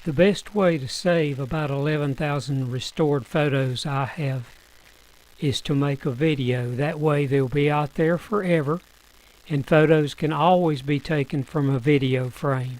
The best way to save about 11,000 restored photos I have is to make a video. That way they'll be out there forever, and photos can always be taken from a video frame.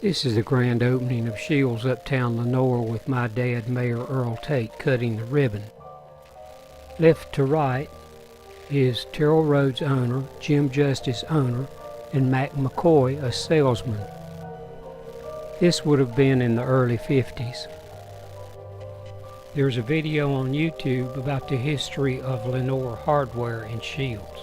This is the grand opening of Shields Uptown Lenoir with my dad, Mayor Earl Tate, cutting the ribbon. Left to right is Terrell Rhodes owner, Jim Justice owner, and Mac McCoy a salesman. This would have been in the early 50s. There's a video on YouTube about the history of Lenoir hardware in Shields.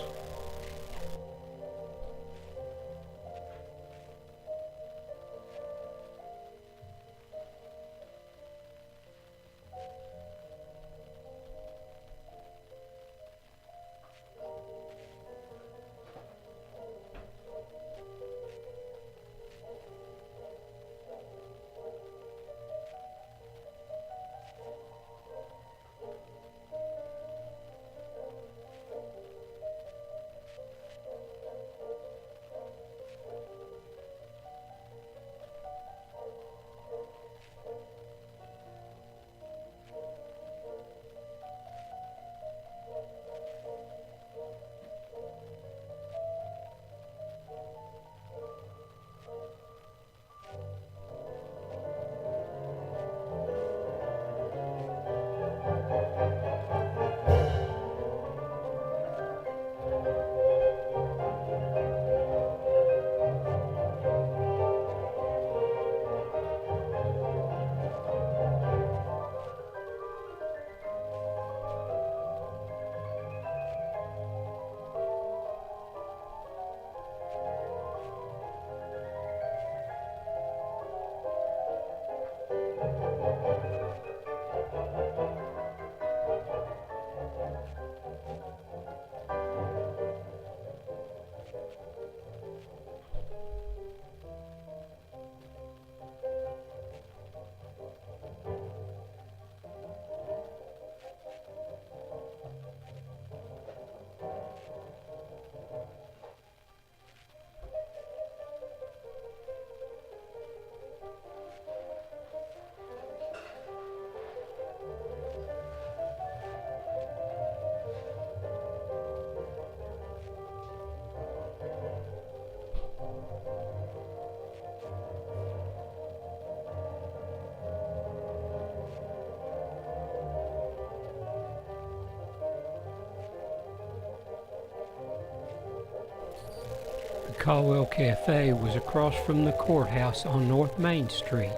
Caldwell Cafe was across from the courthouse on North Main Street.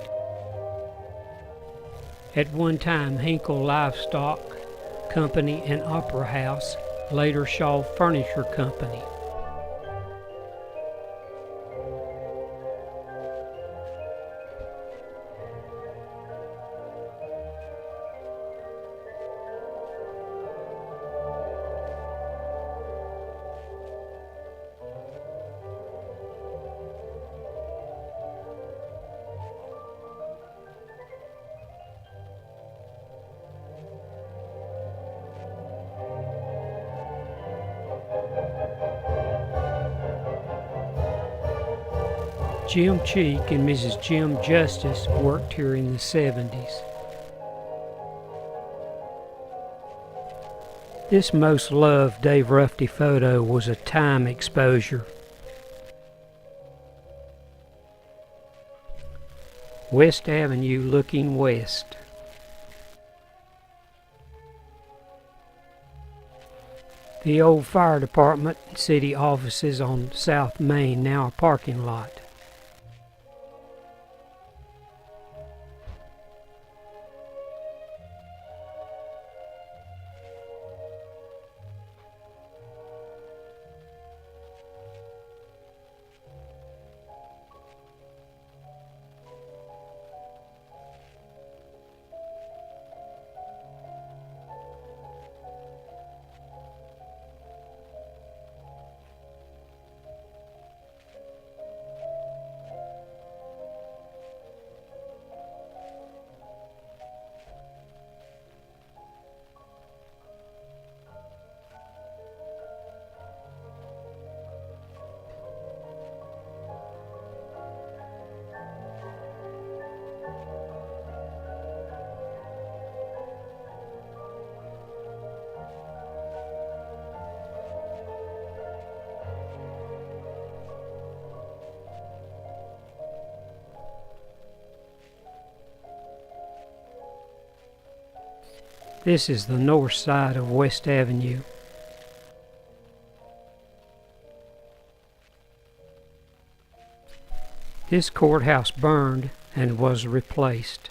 At one time, Hinkle Livestock Company and Opera House, later Shaw Furniture Company. Jim Cheek and Mrs. Jim Justice worked here in the 70s. This most loved Dave Rufty photo was a time exposure. West Avenue looking west. The old fire department and city offices on South Main, now a parking lot. This is the north side of West Avenue. This courthouse burned and was replaced.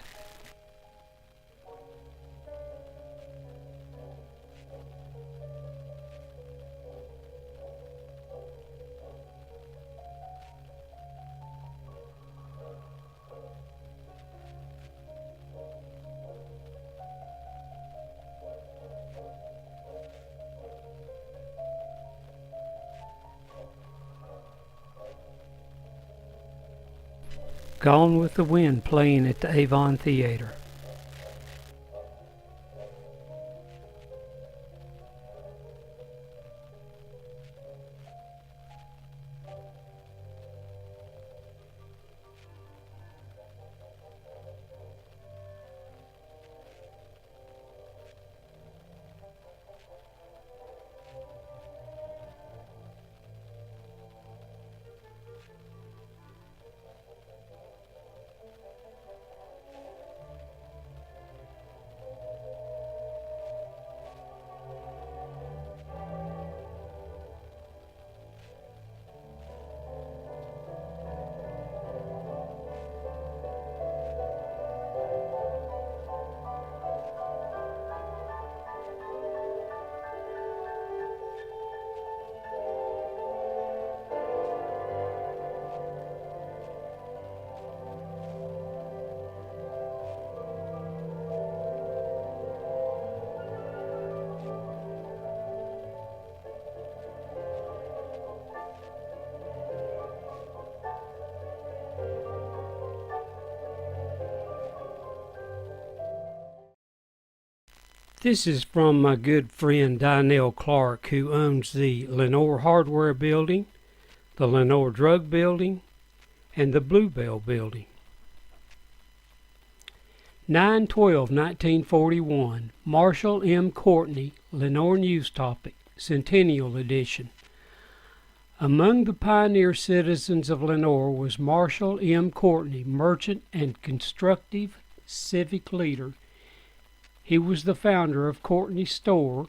Gone with the Wind playing at the Avon Theater. This is from my good friend Donnell Clark, who owns the Lenoir Hardware Building, the Lenoir Drug Building, and the Bluebell Building. 9/12/1941, Marshall M. Courtney, Lenoir News Topic, Centennial Edition. Among the pioneer citizens of Lenoir was Marshall M. Courtney, merchant and constructive civic leader. He was the founder of Courtney Store,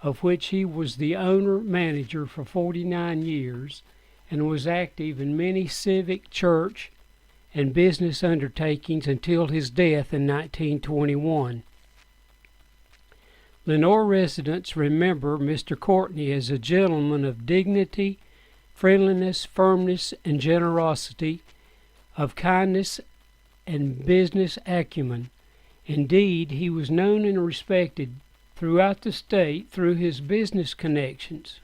of which he was the owner-manager for 49 years, and was active in many civic, church, and business undertakings until his death in 1921. Lenoir residents remember Mr. Courtney as a gentleman of dignity, friendliness, firmness, and generosity, of kindness and business acumen. Indeed, he was known and respected throughout the state through his business connections.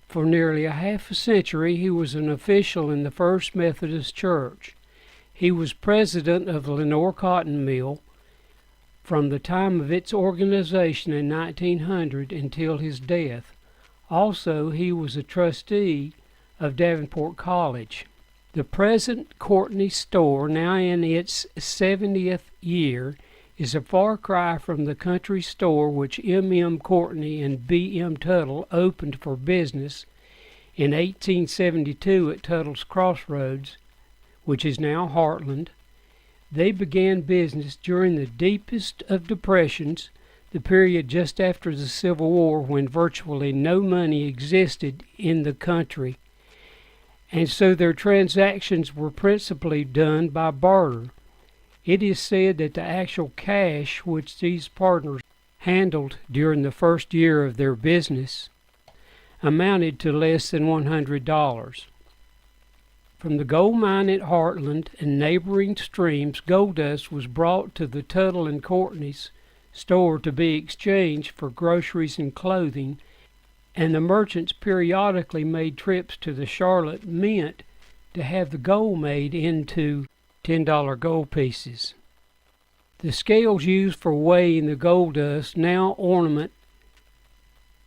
For nearly a half a century, he was an official in the First Methodist Church. He was president of the Lenoir Cotton Mill from the time of its organization in 1900 until his death. Also, he was a trustee of Davenport College. The present Courtney store, now in its 70th year, is a far cry from the country store which M. Courtney and B. Tuttle opened for business in 1872 at Tuttle's Crossroads, which is now Heartland. They began business during the deepest of depressions, the period just after the Civil War, when virtually no money existed in the country, and so their transactions were principally done by barter. It is said that the actual cash which these partners handled during the first year of their business amounted to less than $100. From the gold mine at Heartland and neighboring streams, gold dust was brought to the Tuttle and Courtney's store to be exchanged for groceries and clothing, and the merchants periodically made trips to the Charlotte Mint to have the gold made into $10 gold pieces. The scales used for weighing the gold dust now ornament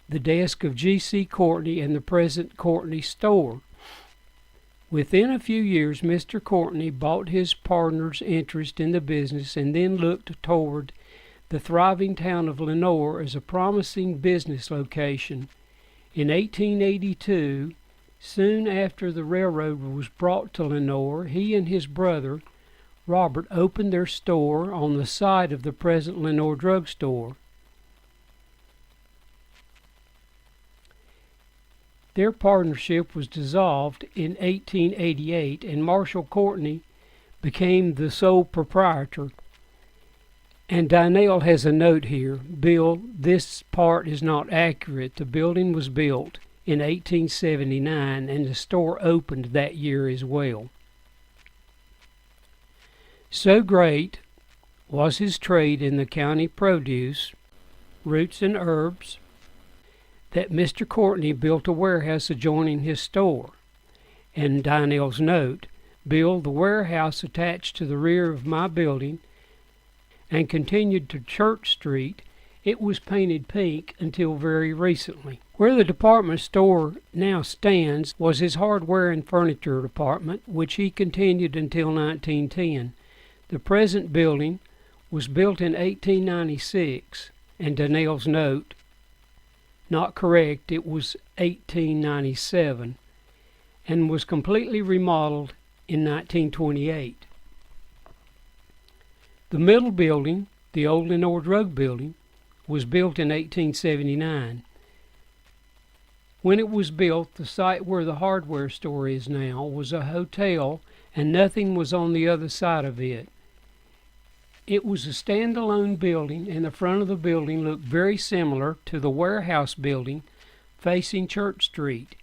the desk of G.C. Courtney and the present Courtney store. Within a few years, Mr. Courtney bought his partner's interest in the business and then looked toward the thriving town of Lenoir as a promising business location. In 1882, soon after the railroad was brought to Lenoir, he and his brother, Robert, opened their store on the site of the present Lenoir drugstore. Their partnership was dissolved in 1888, and Marshall Courtney became the sole proprietor. And Donnell has a note here: Bill, this part is not accurate. The building was built in 1879, and the store opened that year as well. So great was his trade in the county produce, roots and herbs, that Mr. Courtney built a warehouse adjoining his store. And Donnell's note: Bill, the warehouse attached to the rear of my building and continued to Church Street. It was painted pink until very recently. Where the department store now stands was his hardware and furniture department, which he continued until 1910. The present building was built in 1896, and Donnell's note, not correct, it was 1897, and was completely remodeled in 1928. The middle building, the old Lenoir Drug Building, was built in 1879. When it was built, the site where the hardware store is now was a hotel, and nothing was on the other side of it. It was a standalone building, and the front of the building looked very similar to the warehouse building facing Church Street.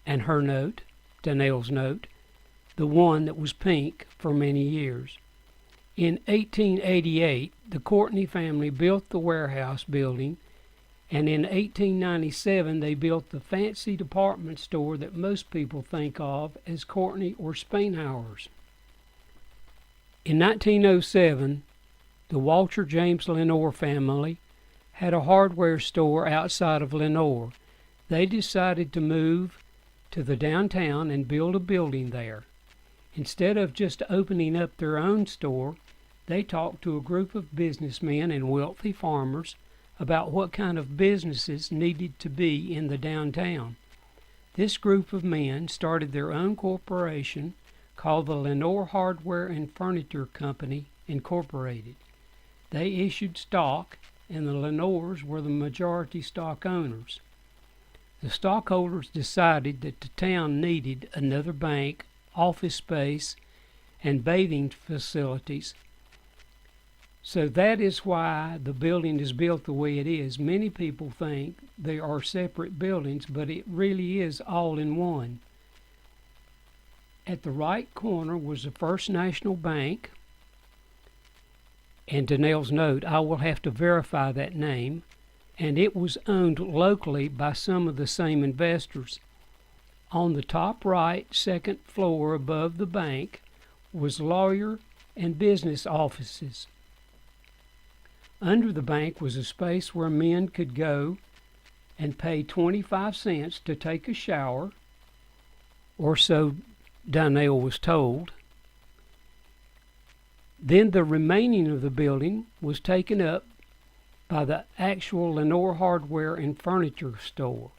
And her note, Donnell's note, the one that was pink for many years. In 1888, the Courtney family built the warehouse building, and in 1897 they built the fancy department store that most people think of as Courtney or Spainhauer's. In 1907, the Walter James Lenoir family had a hardware store outside of Lenoir. They decided to move to the downtown and build a building there. Instead of just opening up their own store, they talked to a group of businessmen and wealthy farmers about what kind of businesses needed to be in the downtown. This group of men started their own corporation called the Lenoir Hardware and Furniture Company, Incorporated. They issued stock, and the Lenoirs were the majority stock owners. The stockholders decided that the town needed another bank, office space, and bathing facilities. So that is why the building is built the way it is. Many people think they are separate buildings, but it really is all in one. At the right corner was the First National Bank, and to Nell's note, I will have to verify that name, and it was owned locally by some of the same investors. On the top right, second floor above the bank, was lawyer and business offices. Under the bank was a space where men could go and pay 25 cents to take a shower, or so Donnell was told. Then the remaining of the building was taken up by the actual Lenoir hardware and furniture store.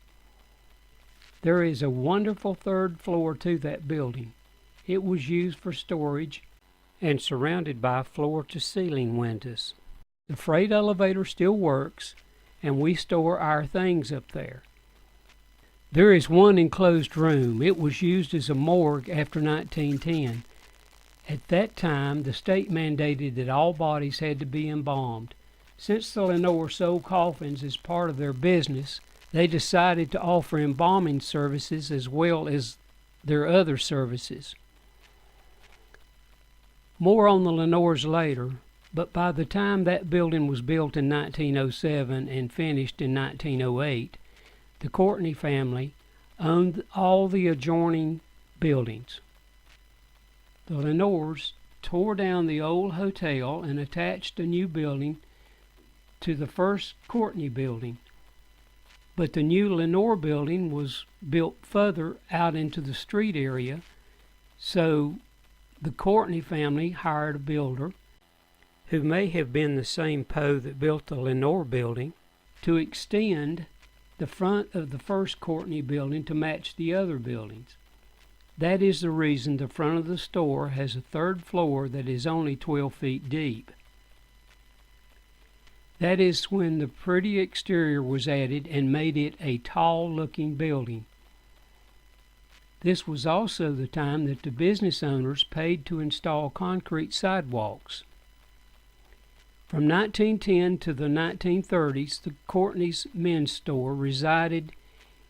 There is a wonderful third floor to that building. It was used for storage and surrounded by floor-to-ceiling windows. The freight elevator still works, and we store our things up there. There is one enclosed room. It was used as a morgue after 1910. At that time, the state mandated that all bodies had to be embalmed. Since the Lenoir sold coffins as part of their business, they decided to offer embalming services as well as their other services. More on the Lenoirs later, but by the time that building was built in 1907 and finished in 1908, the Courtney family owned all the adjoining buildings. The Lenoirs tore down the old hotel and attached a new building to the first Courtney building, but the new Lenoir building was built further out into the street area, so the Courtney family hired a builder, who may have been the same Poe that built the Lenoir building, to extend the front of the first Courtney building to match the other buildings. That is the reason the front of the store has a third floor that is only 12 feet deep. That is when the pretty exterior was added and made it a tall-looking building. This was also the time that the business owners paid to install concrete sidewalks. From 1910 to the 1930s, the Courtney's men's store resided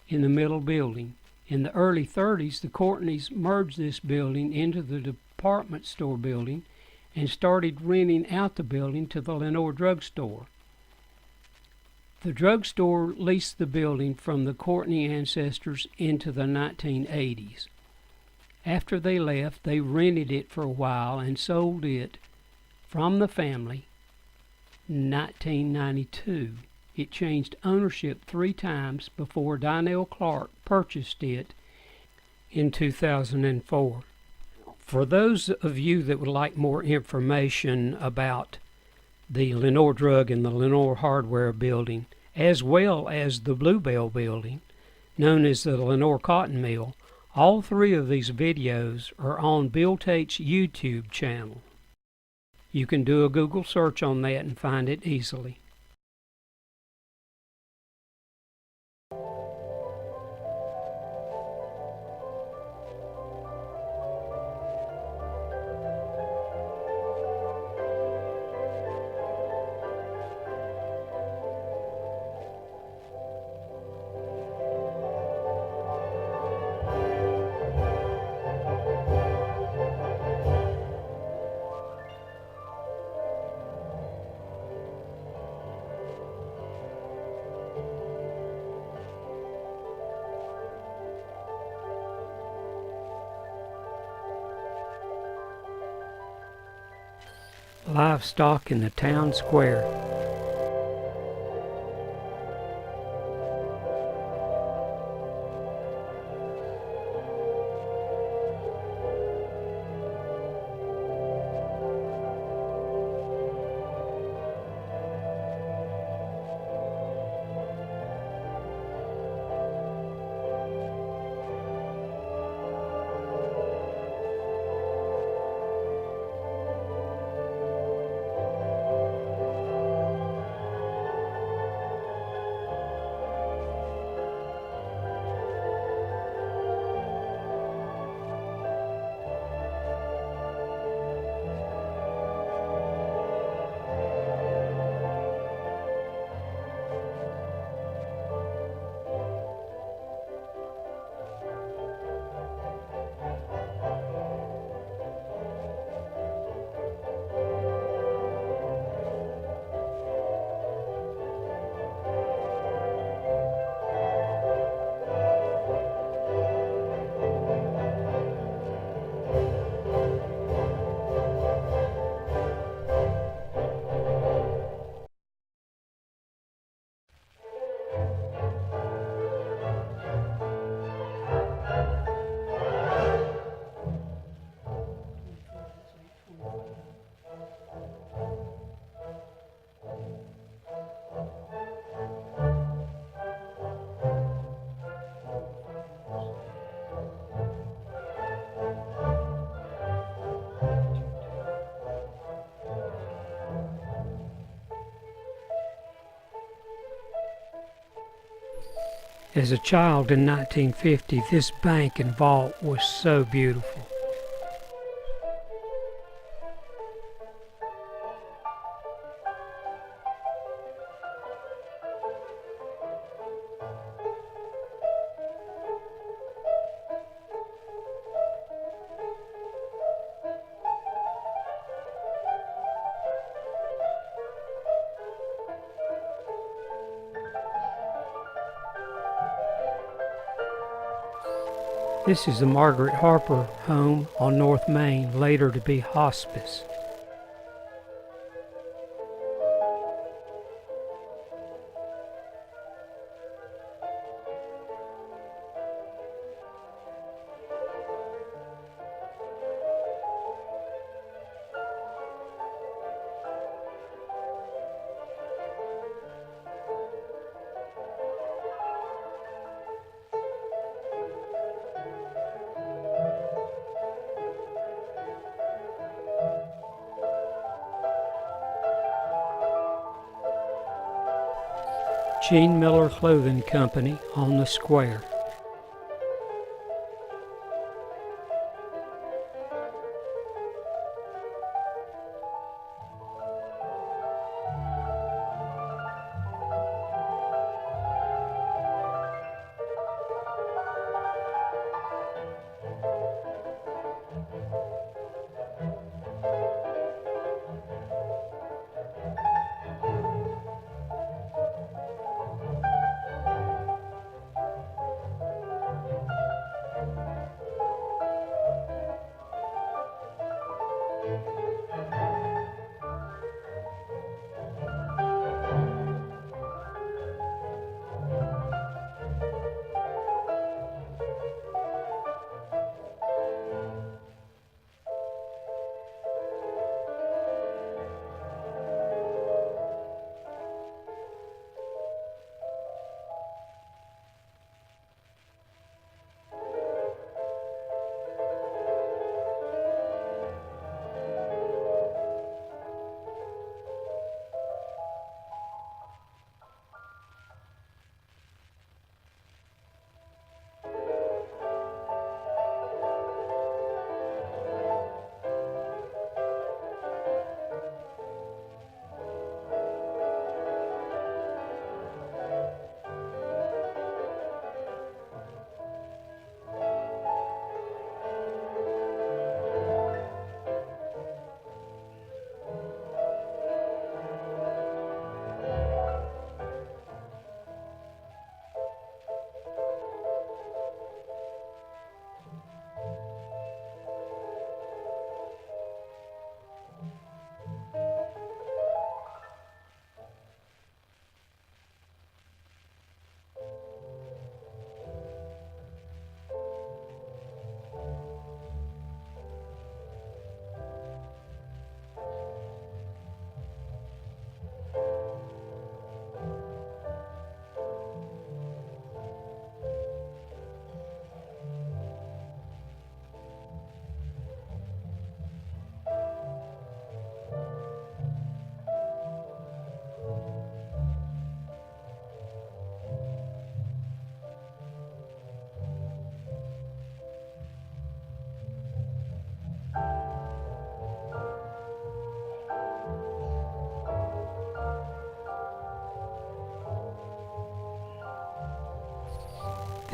in the middle building. In the early 30s, the Courtneys merged this building into the department store building and started renting out the building to the Lenoir drugstore. The drugstore leased the building from the Courtney ancestors into the 1980s. After they left, they rented it for a while and sold it from the family in 1992. It changed ownership 3 times before Donnell Clark purchased it in 2004. For those of you that would like more information about the Lenoir Drug and the Lenoir Hardware building, as well as the Bluebell building, known as the Lenoir Cotton Mill, all 3 of these videos are on Bill Tate's YouTube channel. You can do a Google search on that and find it easily. Livestock in the town square. As a child in 1950, this bank and vault was so beautiful. This is the Margaret Harper home on North Main, later to be hospice. Gene Miller Clothing Company on the square.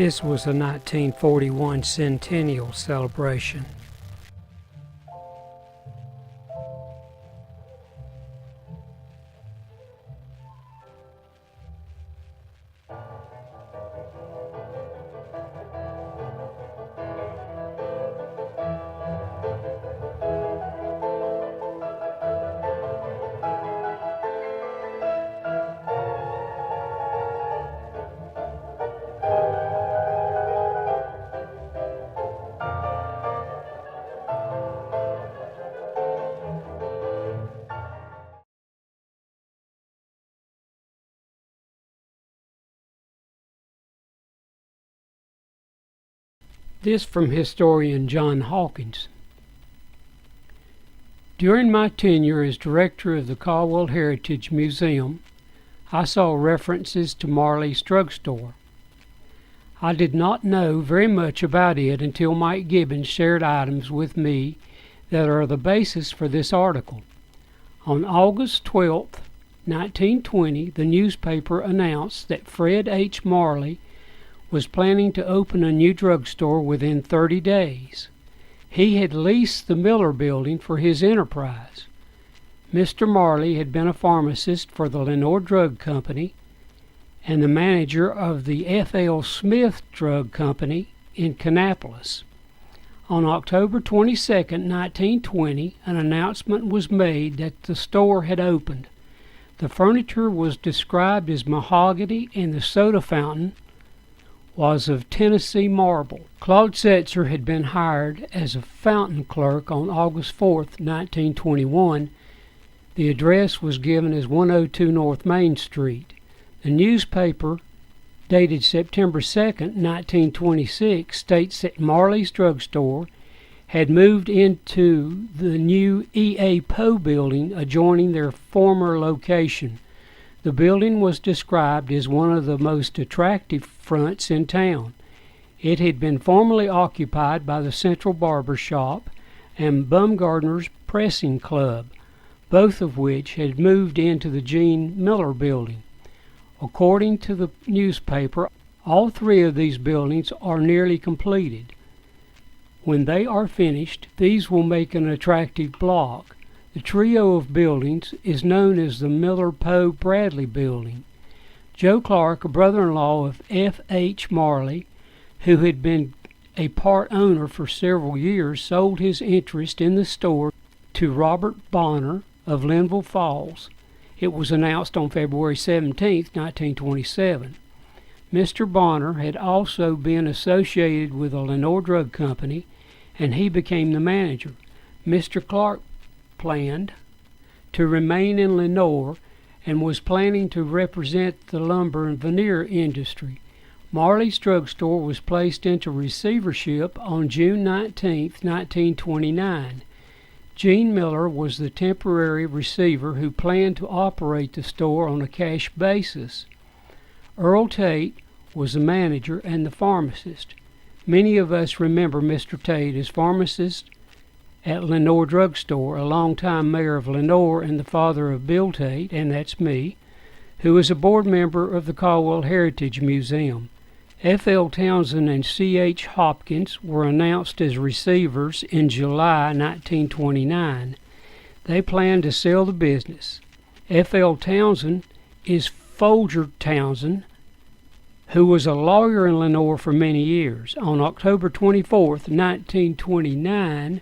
This was a 1941 Centennial celebration. This from historian John Hawkins. During my tenure as director of the Caldwell Heritage Museum, I saw references to Marley's drugstore. I did not know very much about it until Mike Gibbons shared items with me that are the basis for this article. On August 12, 1920, the newspaper announced that Fred H. Marley was planning to open a new drugstore within 30 days. He had leased the Miller Building for his enterprise. Mr. Marley had been a pharmacist for the Lenoir Drug Company and the manager of the F.L. Smith Drug Company in Kannapolis. On October 22, 1920, an announcement was made that the store had opened. The furniture was described as mahogany and the soda fountain was of Tennessee marble. Claude Setzer had been hired as a fountain clerk on August 4, 1921. The address was given as 102 North Main Street. The newspaper, dated September 2, 1926, states that Marley's Drugstore had moved into the new E.A. Poe building adjoining their former location. The building was described as one of the most attractive fronts in town. It had been formerly occupied by the Central Barber Shop and Bumgarner's Pressing Club, both of which had moved into the Gene Miller building. According to the newspaper, all three of these buildings are nearly completed. When they are finished, these will make an attractive block. The trio of buildings is known as the Miller-Poe-Bradley Building. Joe Clark, a brother-in-law of F. H. Marley, who had been a part owner for several years, sold his interest in the store to Robert Bonner of Linville Falls. It was announced on February 17, 1927. Mr. Bonner had also been associated with the Lenoir Drug Company, and he became the manager. Mr. Clark planned to remain in Lenoir and was planning to represent the lumber and veneer industry. Marley's Drugstore was placed into receivership on June 19, 1929. Gene Miller was the temporary receiver who planned to operate the store on a cash basis. Earl Tate was the manager and the pharmacist. Many of us remember Mr. Tate as pharmacist at Lenoir Drugstore, a longtime mayor of Lenoir and the father of Bill Tate, and that's me, who is a board member of the Caldwell Heritage Museum. F.L. Townsend and C.H. Hopkins were announced as receivers in July 1929. They planned to sell the business. F.L. Townsend is Folger Townsend, who was a lawyer in Lenoir for many years. On October 24, 1929,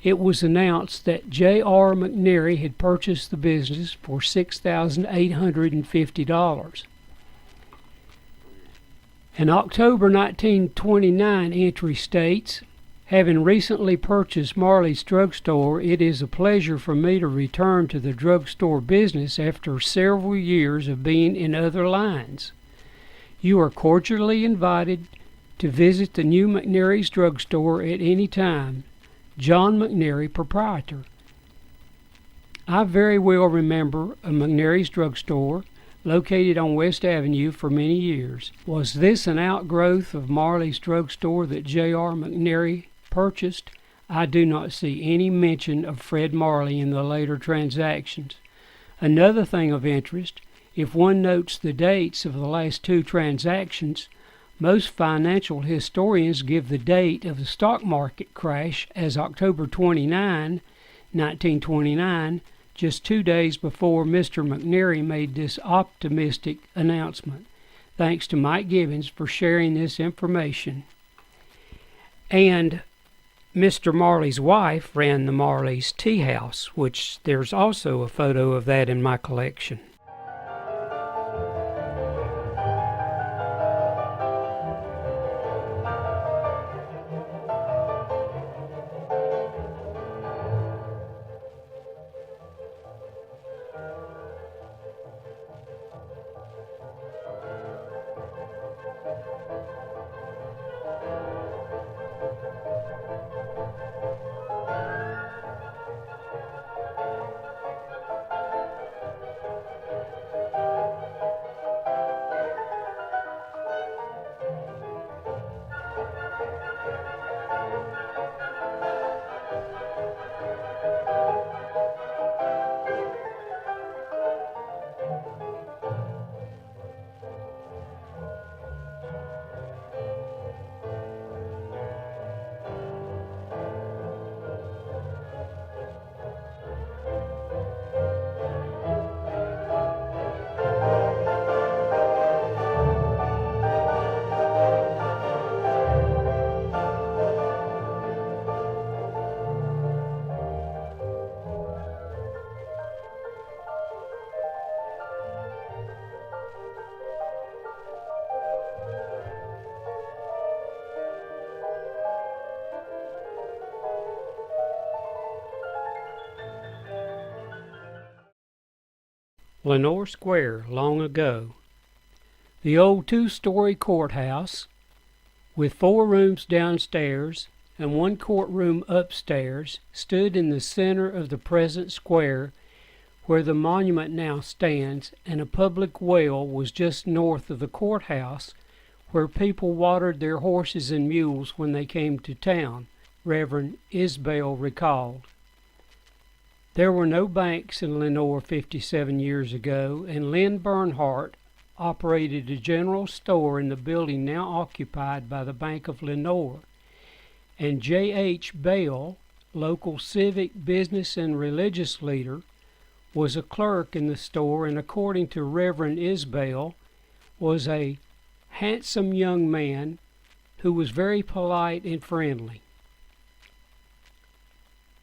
it was announced that J.R. McNary had purchased the business for $6,850. An October 1929 entry states, "Having recently purchased Marley's Drugstore, it is a pleasure for me to return to the drugstore business after several years of being in other lines. You are cordially invited to visit the new McNary's Drugstore at any time. John McNary, proprietor." I very well remember a McNary's Drugstore located on West Avenue for many years. Was this an outgrowth of Marley's Drugstore that J.R. McNary purchased? I do not see any mention of Fred Marley in the later transactions. Another thing of interest, if one notes the dates of the last two transactions, most financial historians give the date of the stock market crash as October 29, 1929, just 2 days before Mr. McNary made this optimistic announcement. Thanks to Mike Gibbons for sharing this information. And Mr. Marley's wife ran the Marley's Tea House, which there's also a photo of that in my collection. Lenoir Square, long ago. The old two-story courthouse, with 4 rooms downstairs and 1 courtroom upstairs, stood in the center of the present square where the monument now stands, and a public well was just north of the courthouse where people watered their horses and mules when they came to town, Reverend Isbell recalled. There were no banks in Lenoir 57 years ago, and Lynn Bernhardt operated a general store in the building now occupied by the Bank of Lenoir, and J.H. Bell, local civic, business, and religious leader, was a clerk in the store, and according to Reverend Isbell, was a handsome young man who was very polite and friendly.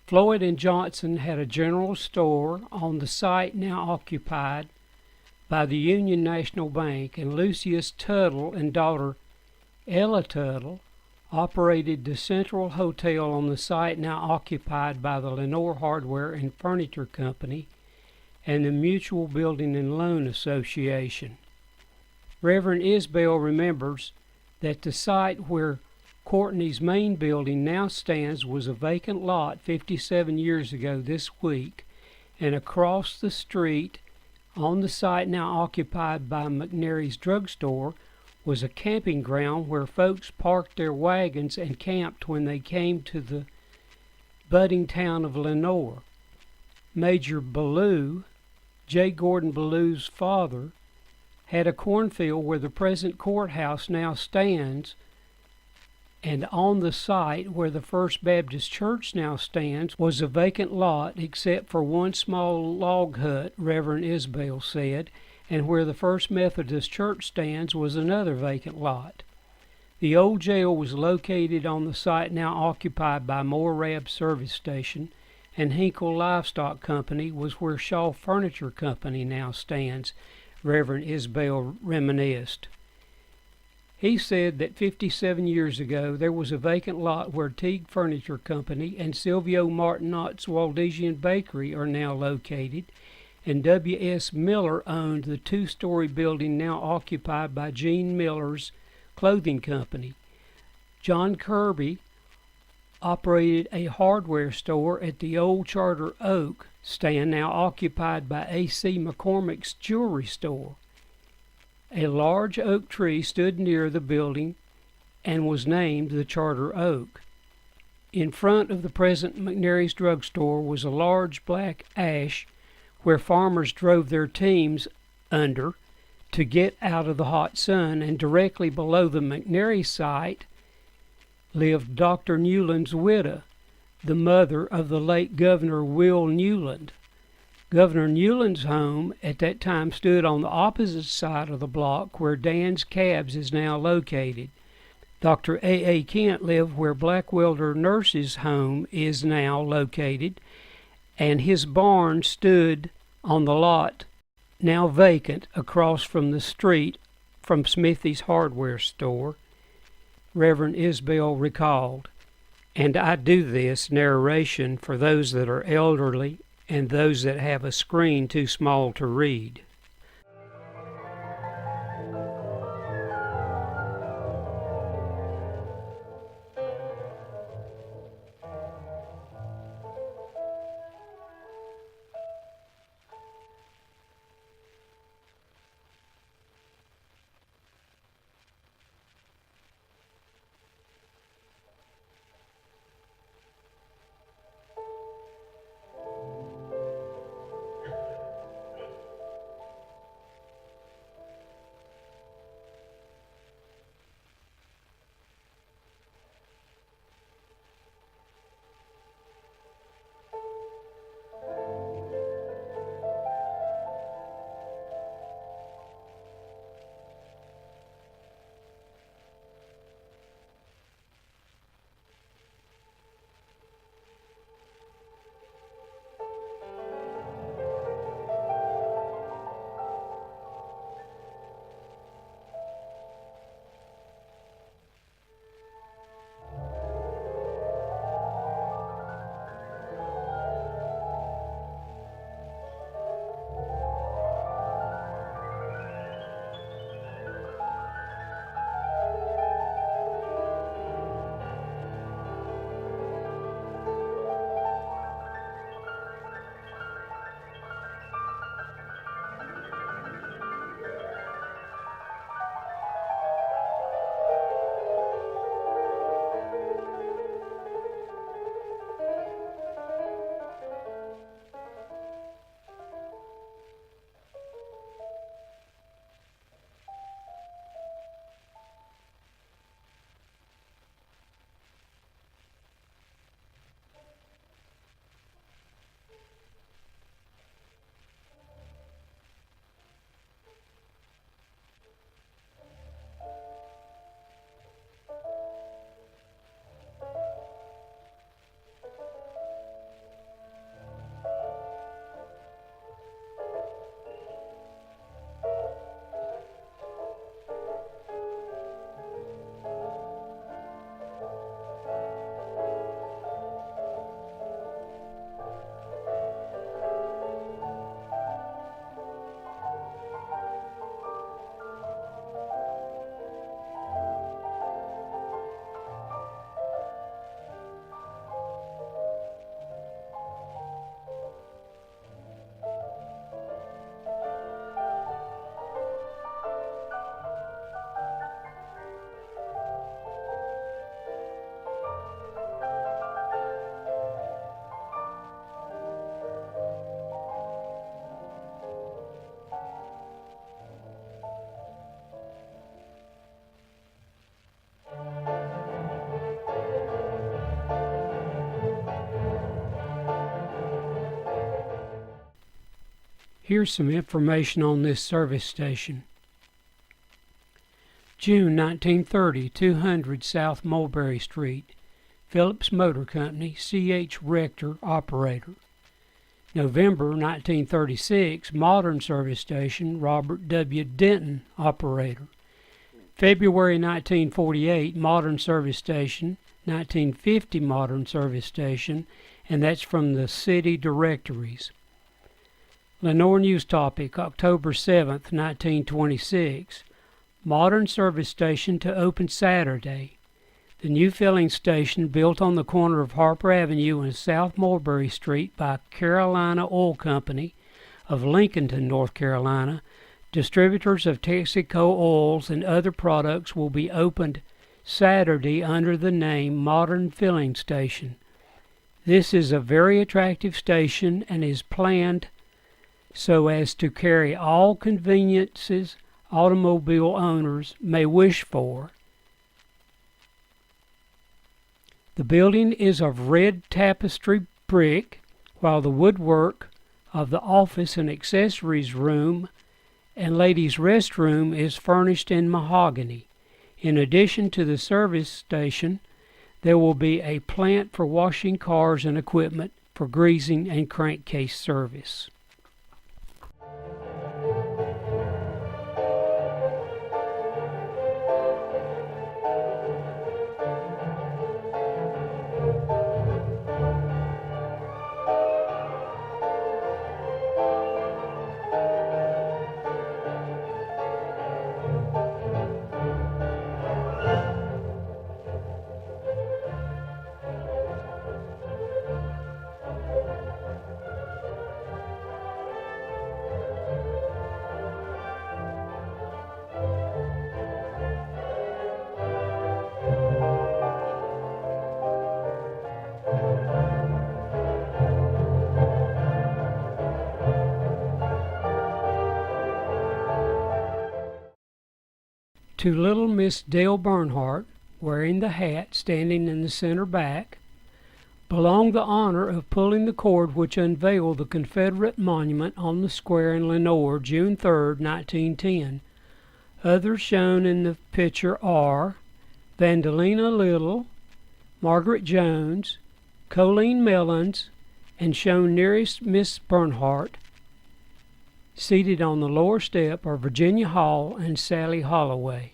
Floyd and Johnson had a general store on the site now occupied by the Union National Bank, and Lucius Tuttle and daughter Ella Tuttle operated the Central Hotel on the site now occupied by the Lenoir Hardware and Furniture Company and the Mutual Building and Loan Association. Reverend Isbell remembers that the site where Courtney's main building now stands was a vacant lot 57 years ago this week, and across the street on the site now occupied by McNary's drugstore was a camping ground where folks parked their wagons and camped when they came to the budding town of Lenoir. Major Ballou, J. Gordon Ballou's father, had a cornfield where the present courthouse now stands, and on the site where the First Baptist Church now stands was a vacant lot except for 1 small log hut, Reverend Isbell said, and where the First Methodist Church stands was another vacant lot. The old jail was located on the site now occupied by Moorab Service Station, and Hinkle Livestock Company was where Shaw Furniture Company now stands, Reverend Isbell reminisced. He said that 57 years ago there was a vacant lot where Teague Furniture Company and Silvio Martinott's Waldesian Bakery are now located, and W.S. Miller owned the 2-story building now occupied by Gene Miller's Clothing Company. John Kirby operated a hardware store at the old Charter Oak stand now occupied by A.C. McCormick's jewelry store. A large oak tree stood near the building and was named the Charter Oak. In front of the present McNary's drugstore was a large black ash where farmers drove their teams under to get out of the hot sun, and directly below the McNary site lived Dr. Newland's widow, the mother of the late Governor Will Newland. Governor Newland's home at that time stood on the opposite side of the block where Dan's Cabs is now located. Dr. A.A. Kent lived where Blackwelder Nurse's home is now located, and his barn stood on the lot now vacant across from the street from Smithy's hardware store, Reverend Isbell recalled. And I do this narration for those that are elderly and those that have a screen too small to read. Here's some information on this service station. June 1930, 200 South Mulberry Street, Phillips Motor Company, C.H. Rector, operator. November 1936, modern service station, Robert W. Denton, operator. February 1948, modern service station, 1950 modern service station, and that's from the city directories. Lenoir News Topic, October 7th, 1926. Modern service station to open Saturday. The new filling station built on the corner of Harper Avenue and South Mulberry Street by Carolina Oil Company of Lincolnton, North Carolina. Distributors of Texaco oils and other products will be opened Saturday under the name Modern Filling Station. This is a very attractive station and is planned so as to carry all conveniences automobile owners may wish for. The building is of red tapestry brick, while the woodwork of the office and accessories room and ladies' restroom is furnished in mahogany. In addition to the service station, there will be a plant for washing cars and equipment for greasing and crankcase service. To little Miss Dale Bernhardt, wearing the hat, standing in the center back, belonged the honor of pulling the cord which unveiled the Confederate monument on the square in Lenoir, June 3, 1910. Others shown in the picture are Vandalina Little, Margaret Jones, Colleen Mellons, and shown nearest Miss Bernhardt, seated on the lower step, are Virginia Hall and Sally Holloway.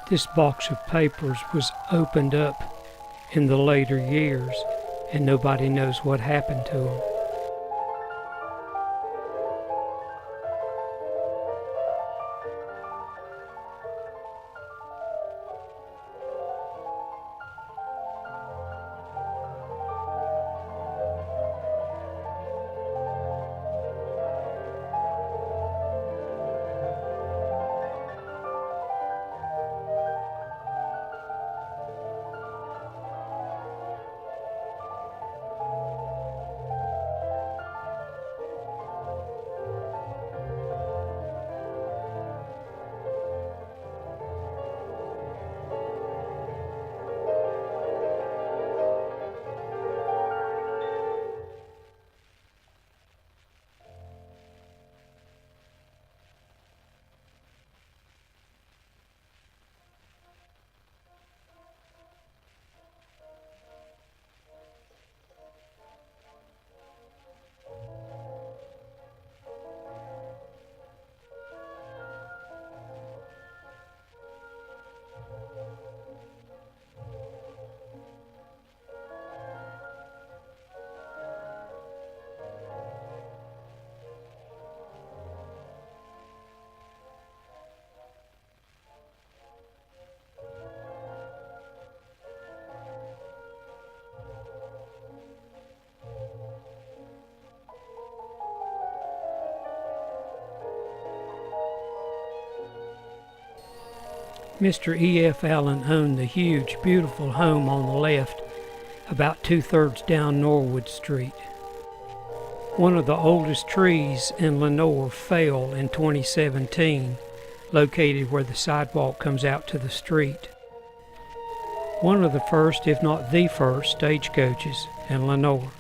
This box of papers was opened up in the later years, and nobody knows what happened to them. Mr. E.F. Allen owned the huge, beautiful home on the left, about 2/3 down Norwood Street. One of the oldest trees in Lenoir fell in 2017, located where the sidewalk comes out to the street. One of the first, if not the first, stagecoaches in Lenoir.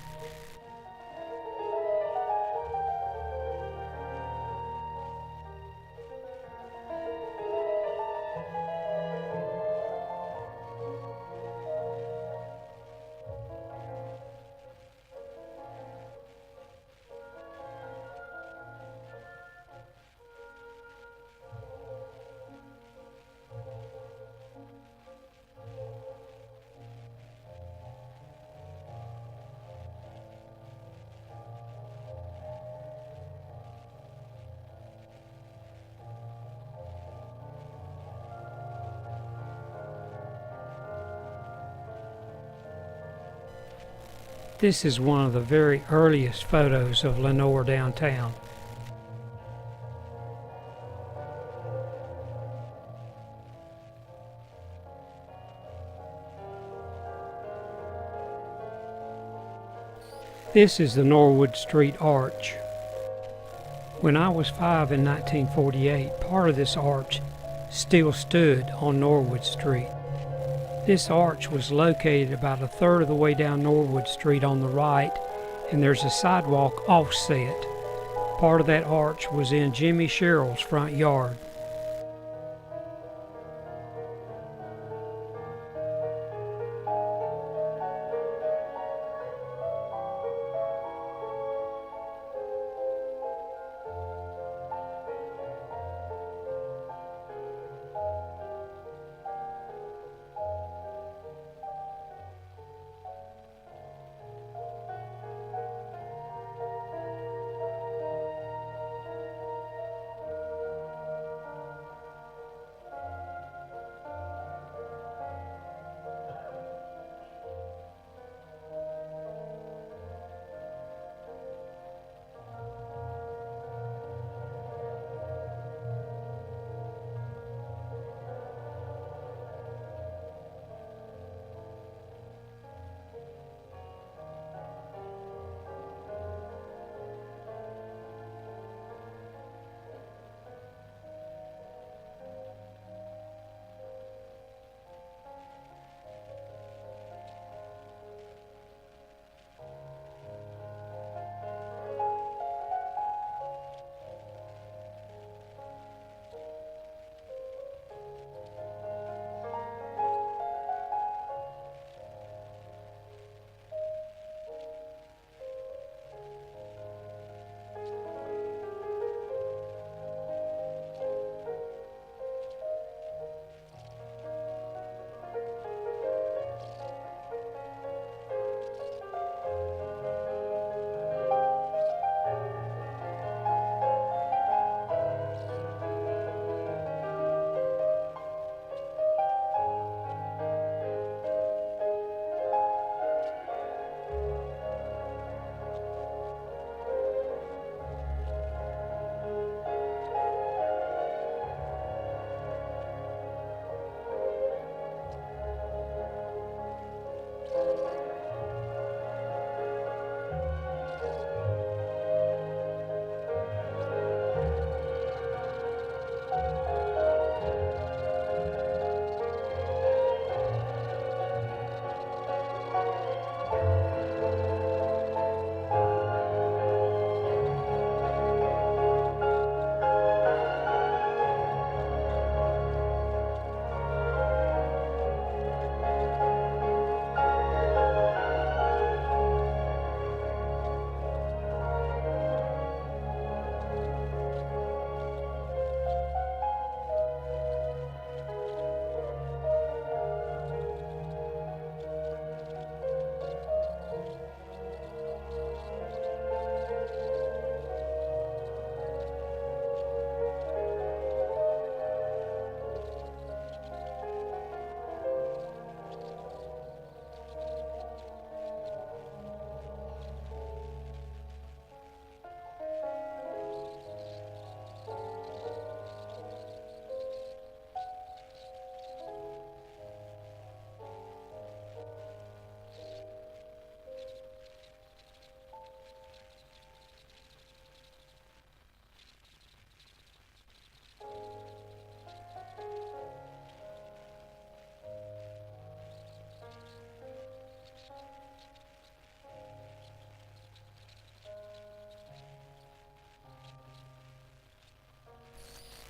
This is one of the very earliest photos of Lenoir downtown. This is the Norwood Street Arch. When I was 5 in 1948, part of this arch still stood on Norwood Street. This arch was located about 1/3 of the way down Norwood Street on the right, and there's a sidewalk offset. Part of that arch was in Jimmy Sherrill's front yard.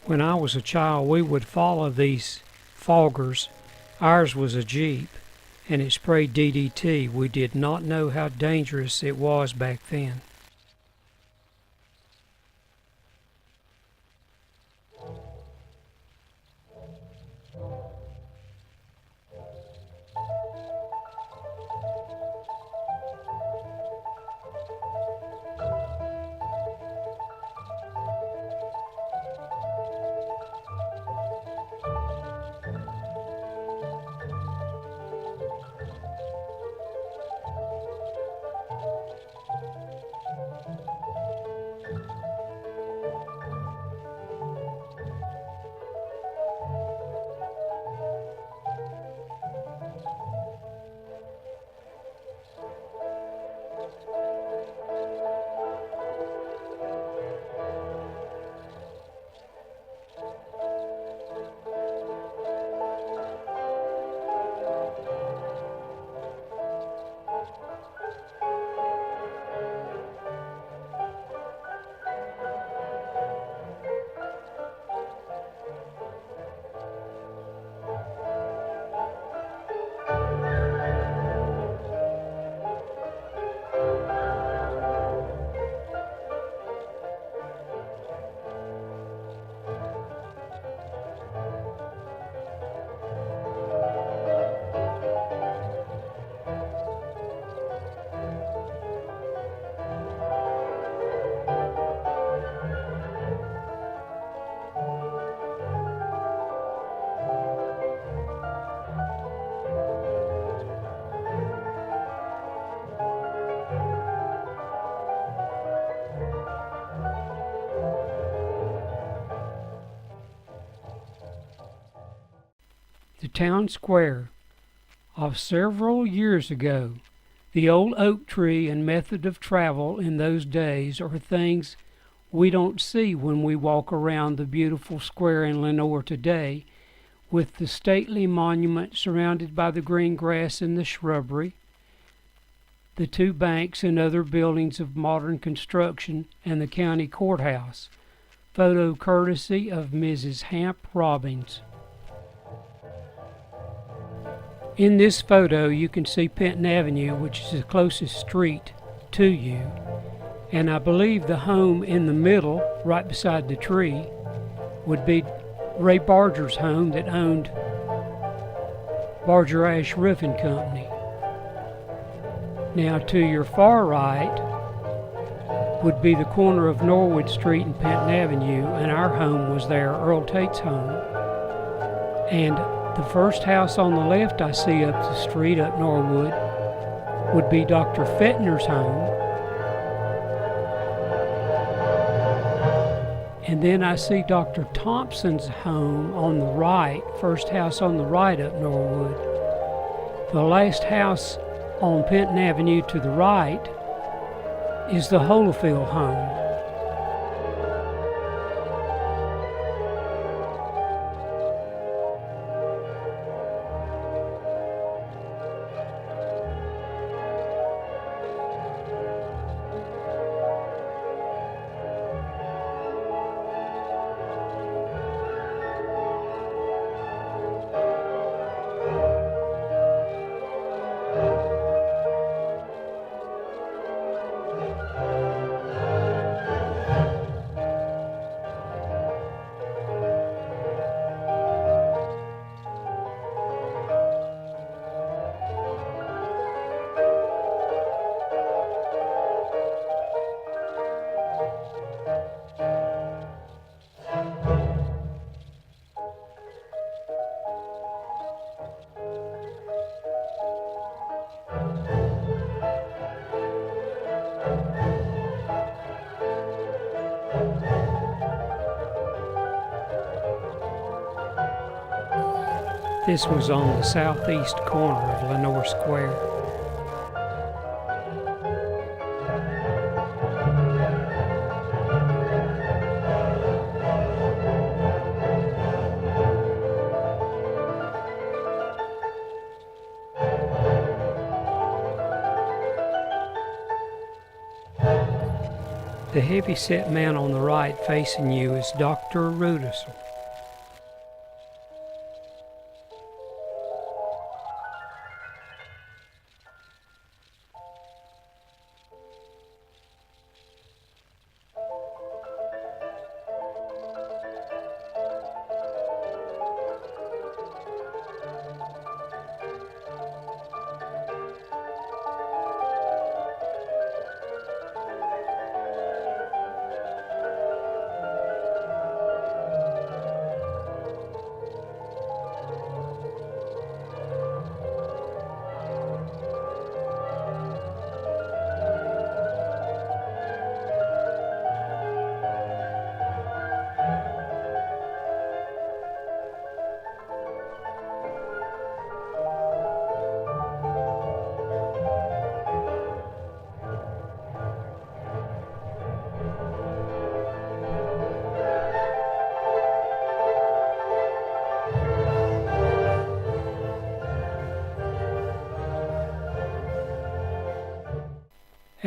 When I was a child, we would follow these foggers. Ours was a Jeep, and it sprayed DDT. We did not know how dangerous it was back then. The town square of several years ago. The old oak tree and method of travel in those days are things we don't see when we walk around the beautiful square in Lenoir today, with the stately monument surrounded by the green grass and the shrubbery, the two banks and other buildings of modern construction, and the county courthouse. Photo courtesy of Mrs. Hamp Robbins. In this photo you can see Penton Avenue, which is the closest street to you, and I believe the home in the middle, right beside the tree, would be Ray Barger's home that owned Barger Ash Roofing Company. Now to your far right would be the corner of Norwood Street and Penton Avenue, and our home was there, Earl Tate's home. And the first house on the left I see up the street, up Norwood, would be Dr. Fettner's home. And then I see Dr. Thompson's home on the right, first house on the right up Norwood. The last house on Penton Avenue to the right is the Holyfield home. This was on the southeast corner of Lenoir Square. The heavy-set man on the right facing you is Dr. Rudisell.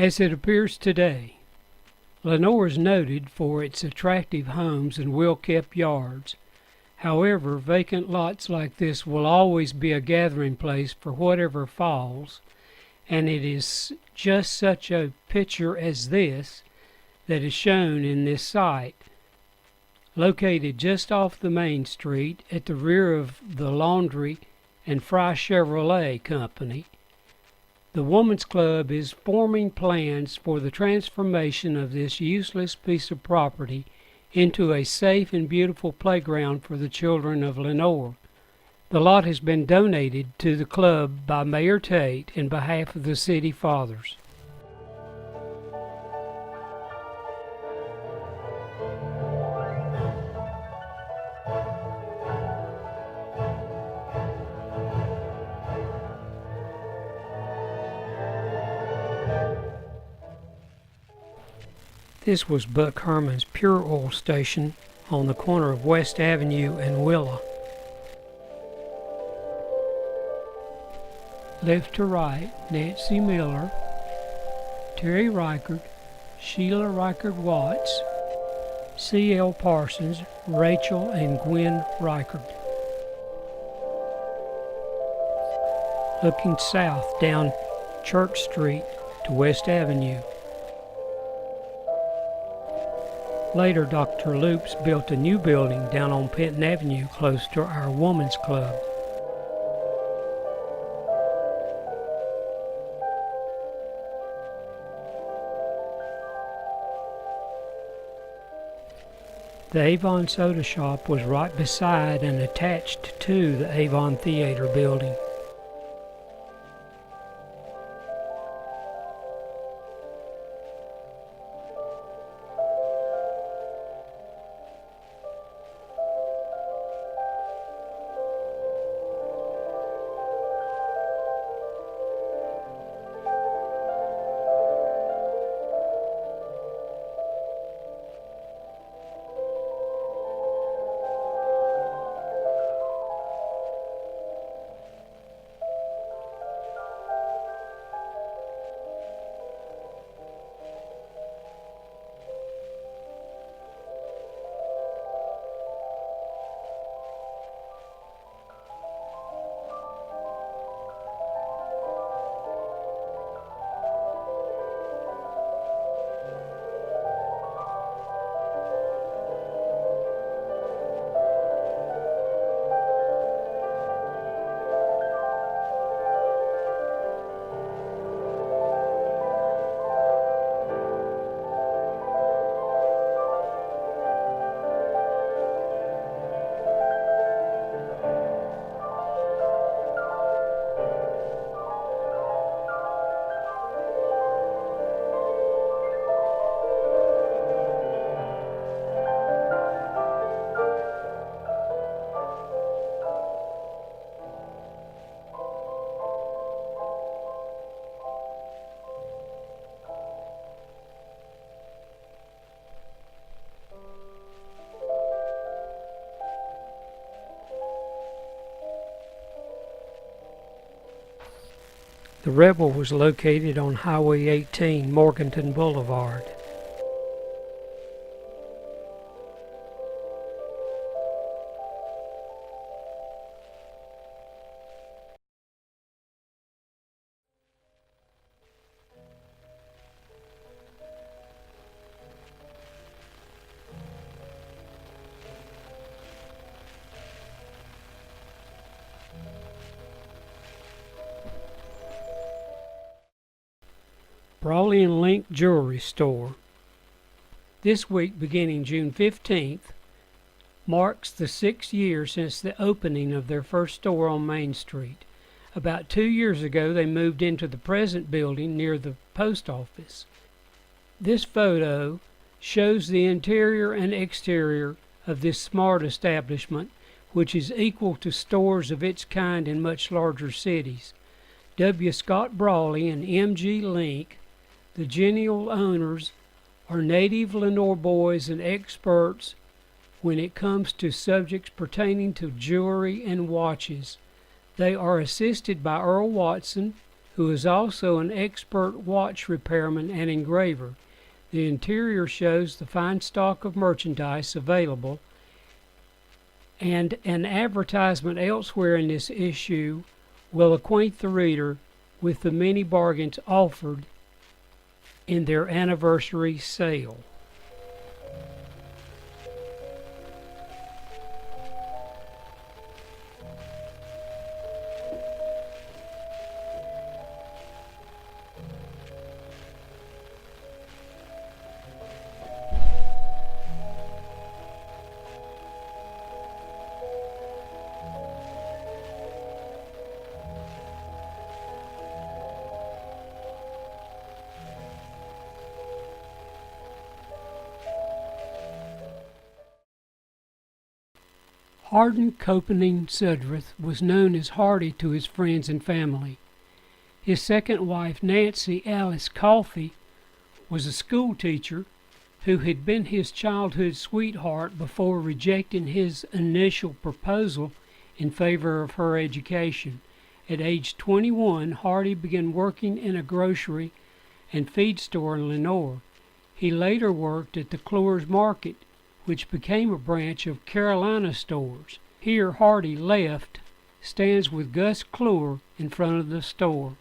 As it appears today, Lenoir is noted for its attractive homes and well-kept yards. However, vacant lots like this will always be a gathering place for whatever falls, and it is just such a picture as this that is shown in this site. Located just off the main street at the rear of the Laundry and Fry Chevrolet Company, the Woman's Club is forming plans for the transformation of this useless piece of property into a safe and beautiful playground for the children of Lenoir. The lot has been donated to the club by Mayor Tate in behalf of the City Fathers. This was Buck Herman's Pure Oil Station on the corner of West Avenue and Willa. Left to right, Nancy Miller, Terry Reichard, Sheila Reichard Watts, C.L. Parsons, Rachel and Gwen Reichard. Looking south down Church Street to West Avenue. Later, Dr. Loops built a new building down on Penton Avenue close to our Woman's Club. The Avon Soda Shop was right beside and attached to the Avon Theater building. The Rebel was located on Highway 18, Morganton Boulevard. Brawley and Link Jewelry Store. This week, beginning June 15th, marks the 6th year since the opening of their first store on Main Street. About 2 years ago, they moved into the present building near the post office. This photo shows the interior and exterior of this smart establishment, which is equal to stores of its kind in much larger cities. W. Scott Brawley and M.G. Link, the genial owners, are native Lenoir boys and experts when it comes to subjects pertaining to jewelry and watches. They are assisted by Earl Watson, who is also an expert watch repairman and engraver. The interior shows the fine stock of merchandise available, and an advertisement elsewhere in this issue will acquaint the reader with the many bargains offered in their anniversary sale. Hardin Copening Sudworth was known as Hardy to his friends and family. His second wife, Nancy Alice Coffey, was a school teacher who had been his childhood sweetheart before rejecting his initial proposal in favor of her education. At age 21, Hardy began working in a grocery and feed store in Lenoir. He later worked at the Clores Market, which became a branch of Carolina stores. Here Hardy left stands with Gus Clore in front of the store.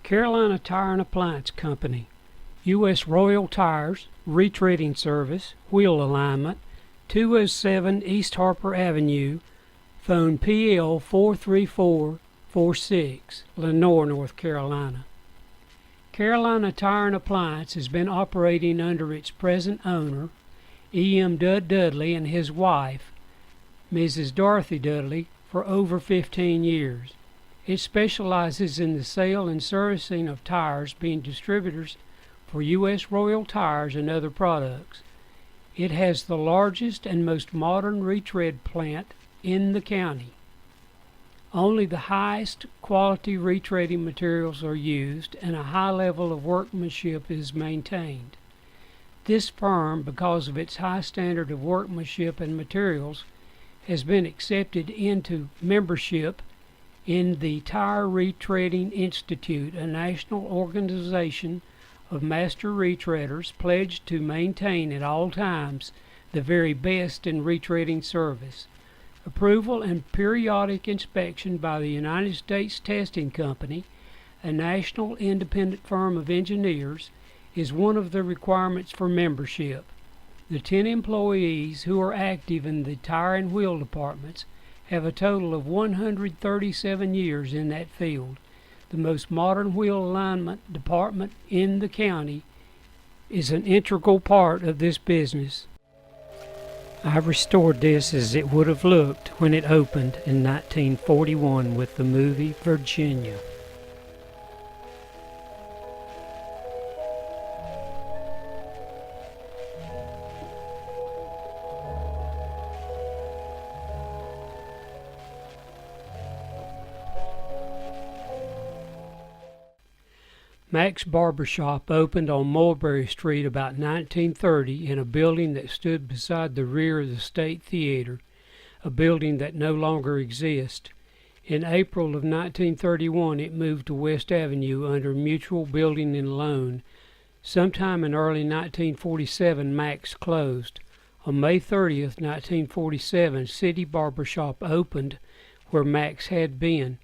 Carolina Tire and Appliance Company, U.S. Royal Tires, retreading service, wheel alignment, 207 East Harper Avenue, phone PL 43446, Lenoir, North Carolina. Carolina Tire and Appliance has been operating under its present owner, E.M. Dudley, and his wife, Mrs. Dorothy Dudley, for over 15 years. It specializes in the sale and servicing of tires, being distributors for U.S. Royal Tires and other products. It has the largest and most modern retread plant in the county. Only the highest quality retreading materials are used, and a high level of workmanship is maintained. This firm, because of its high standard of workmanship and materials, has been accepted into membership in the Tire Retreading Institute, a national organization of master retreaders pledged to maintain at all times the very best in retreading service. Approval and periodic inspection by the United States Testing Company, a national independent firm of engineers, is one of the requirements for membership. The 10 employees who are active in the tire and wheel departments have a total of 137 years in that field. The most modern wheel alignment department in the county is an integral part of this business. I restored this as it would have looked when it opened in 1941 with the movie Virginia. Mac's Barbershop opened on Mulberry Street about 1930 in a building that stood beside the rear of the State Theater, a building that no longer exists. In April of 1931, it moved to West Avenue under Mutual Building and Loan. Sometime in early 1947, Mac's closed. On May 30th, 1947, City Barbershop opened where Mac's had been.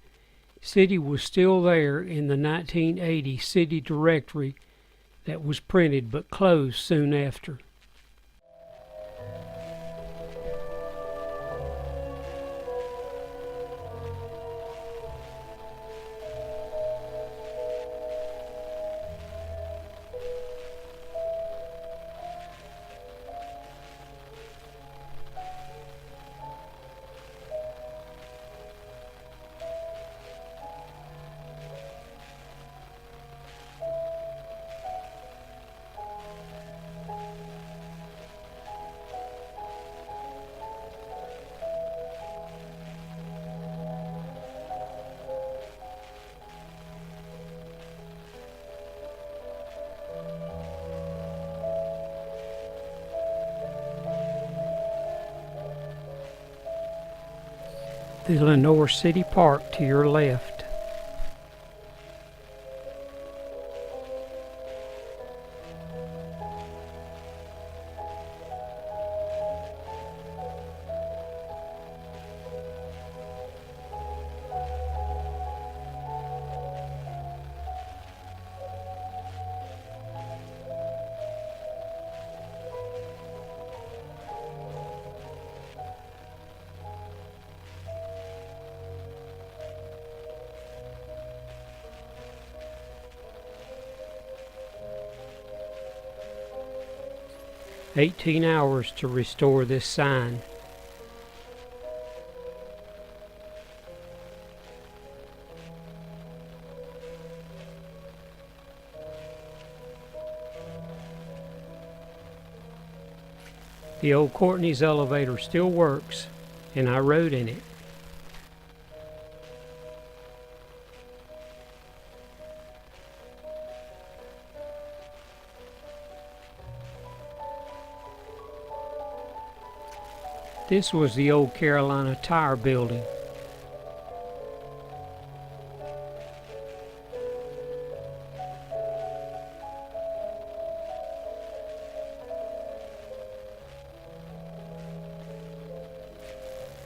City was still there in the 1980 City Directory that was printed but closed soon after. the Lenoir City Park to your left. "18 hours to restore this sign." The old Courtney's elevator still works, and I rode in it. This was the old Carolina Tire building.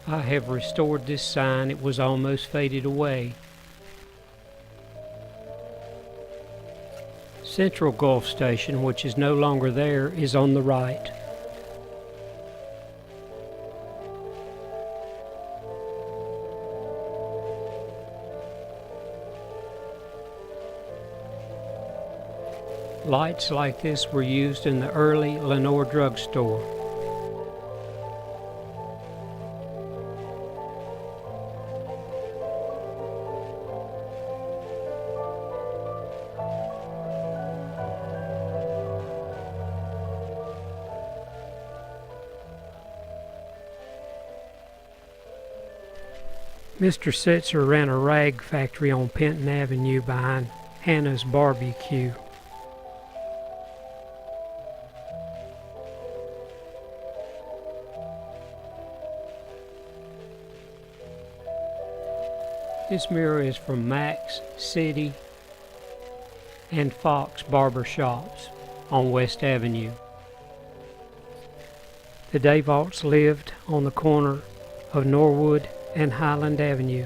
I have restored this sign. It was almost faded away. Central Gulf Station, which is no longer there, is on the right. Lights like this were used in the early Lenoir drugstore. Mr. Setzer ran a rag factory on Penton Avenue behind Hannah's Barbecue. This mirror is from Max, City, and Fox barber shops on West Avenue. The Dayvalts lived on the corner of Norwood and Highland Avenue.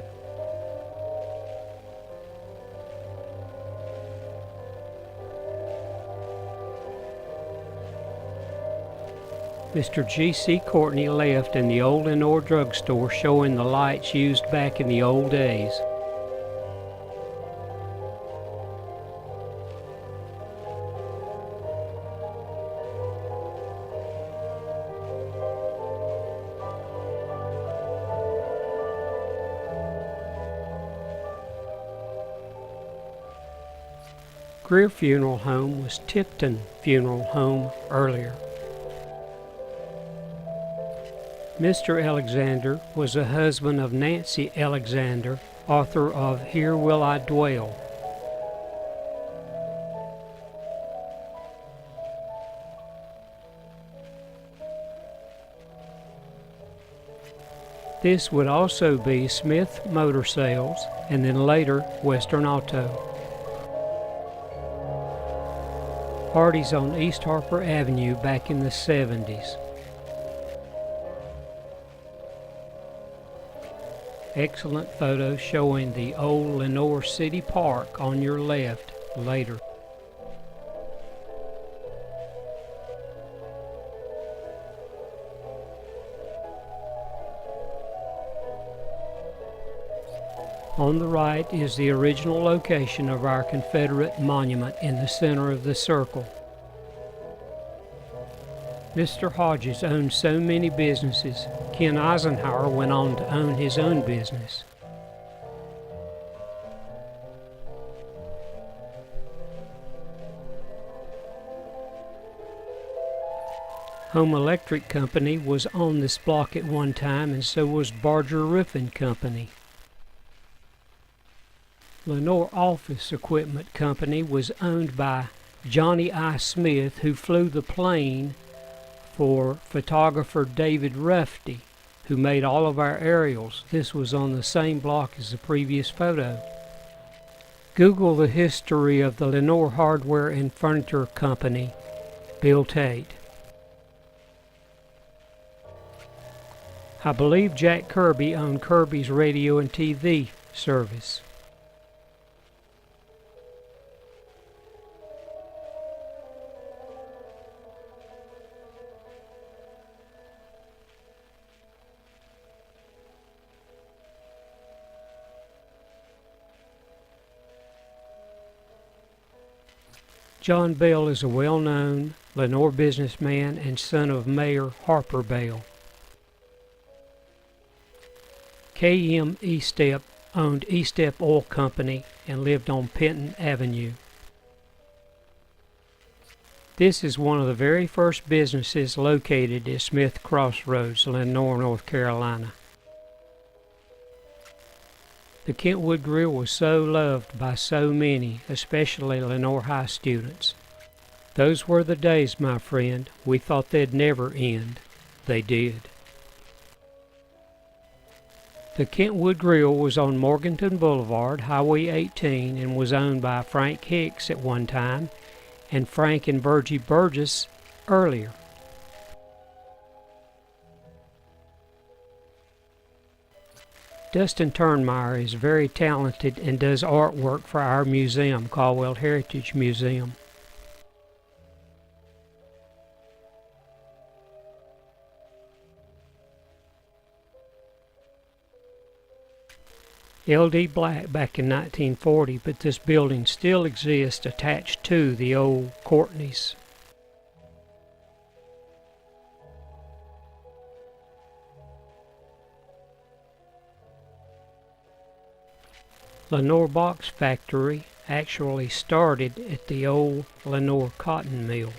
Mr. G.C. Courtney left in the old Lenoir drugstore, showing the lights used back in the old days. Greer Funeral Home was Tipton Funeral Home earlier. Mr. Alexander was the husband of Nancy Alexander, author of Here Will I Dwell. This would also be Smith Motor Sales, and then later Western Auto. Parties on East Harper Avenue back in the 70s. Excellent photos showing the old Lenoir City Park on your left later. On the right is the original location of our Confederate monument in the center of the circle. Mr. Hodges owned so many businesses, Ken Eisenhower went on to own his own business. Home Electric Company was on this block at one time, and so was Barger Roofing Company. Lenoir Office Equipment Company was owned by Johnny I. Smith, who flew the plane for photographer David Rufty. who made all of our aerials. This was on the same block as the previous photo. Google the history of the Lenoir Hardware and Furniture Company, Bill Tate. I believe Jack Kirby owned Kirby's radio and TV service. John Bell is a well-known Lenoir businessman and son of Mayor Harper Bell. K.M. Estep owned Estep Oil Company and lived on Penton Avenue. This is one of the very first businesses located at Smith Crossroads, Lenoir, North Carolina. The Kentwood Grill was so loved by so many, especially Lenoir High students. Those were the days, my friend. We thought they'd never end. They did. The Kentwood Grill was on Morganton Boulevard, Highway 18, and was owned by Frank Hicks at one time, and Frank and Virgie Burgess earlier. Dustin Turnmeyer is very talented and does artwork for our museum, Caldwell Heritage Museum. L.D. Black back in 1940, but this building still exists attached to the old Courtney's. Lenoir Box Factory actually started at the old Lenoir Cotton Mill,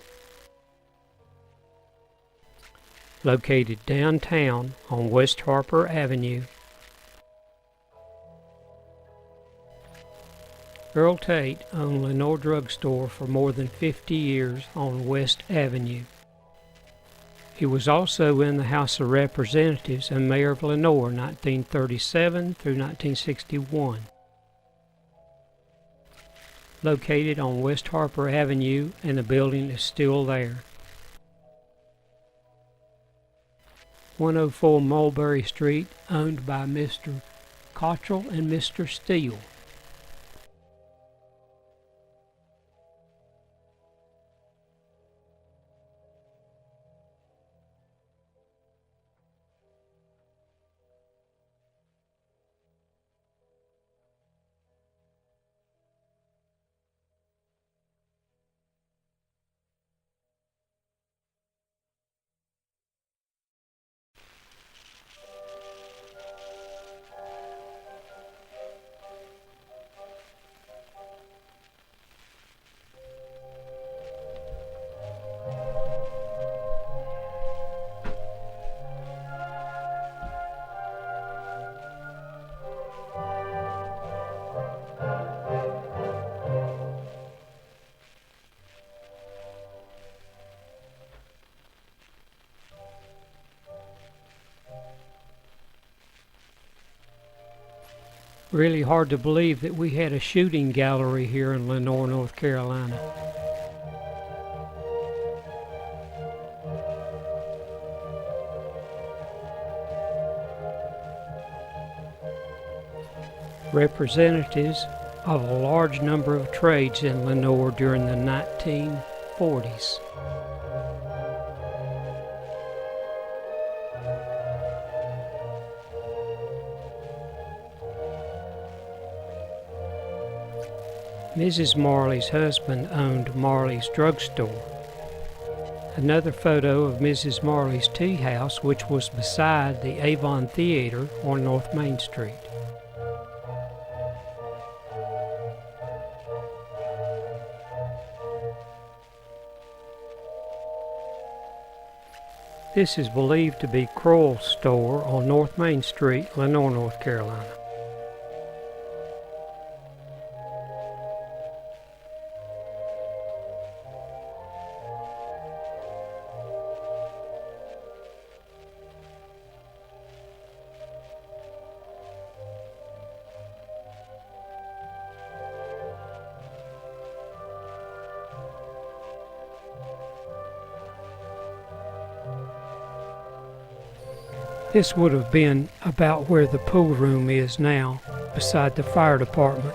located downtown on West Harper Avenue. Earl Tate owned Lenoir Drugstore for more than 50 years on West Avenue. He was also in the House of Representatives and Mayor of Lenoir 1937 through 1961. Located on West Harper Avenue, and the building is still there. 104 Mulberry Street, owned by Mr. Cottrell and Mr. Steele. Really hard to believe that we had a shooting gallery here in Lenoir, North Carolina. Representatives of a large number of trades in Lenoir during the 1940s. Mrs. Marley's husband owned Marley's drugstore. Another photo of Mrs. Marley's tea house, which was beside the Avon Theater on North Main Street. This is believed to be Kroll's store on North Main Street, Lenoir, North Carolina. This would have been about where the pool room is now, beside the fire department.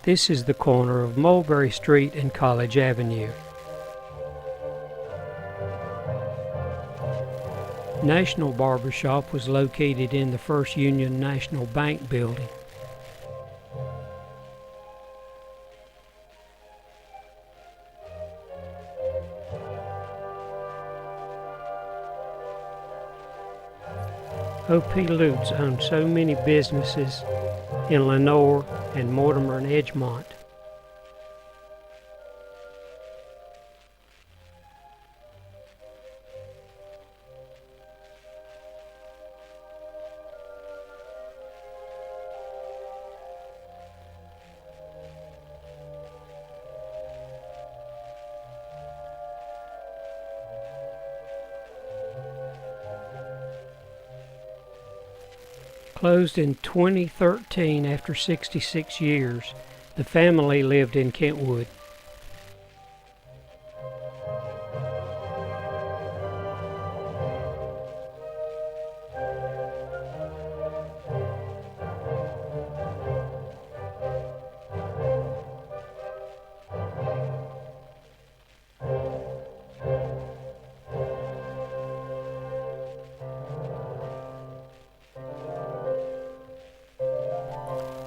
This is the corner of Mulberry Street and College Avenue. National Barbershop was located in the First Union National Bank building. O.P. Lutz owned so many businesses in Lenoir and Mortimer and Edgemont. Closed in 2013 after 66 years, the family lived in Kentwood.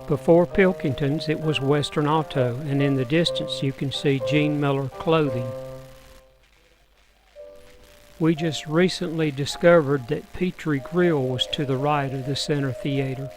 Before Pilkington's, it was Western Auto, and in the distance you can see Gene Miller Clothing. We just recently discovered that Petrie Grill was to the right of the Center Theater.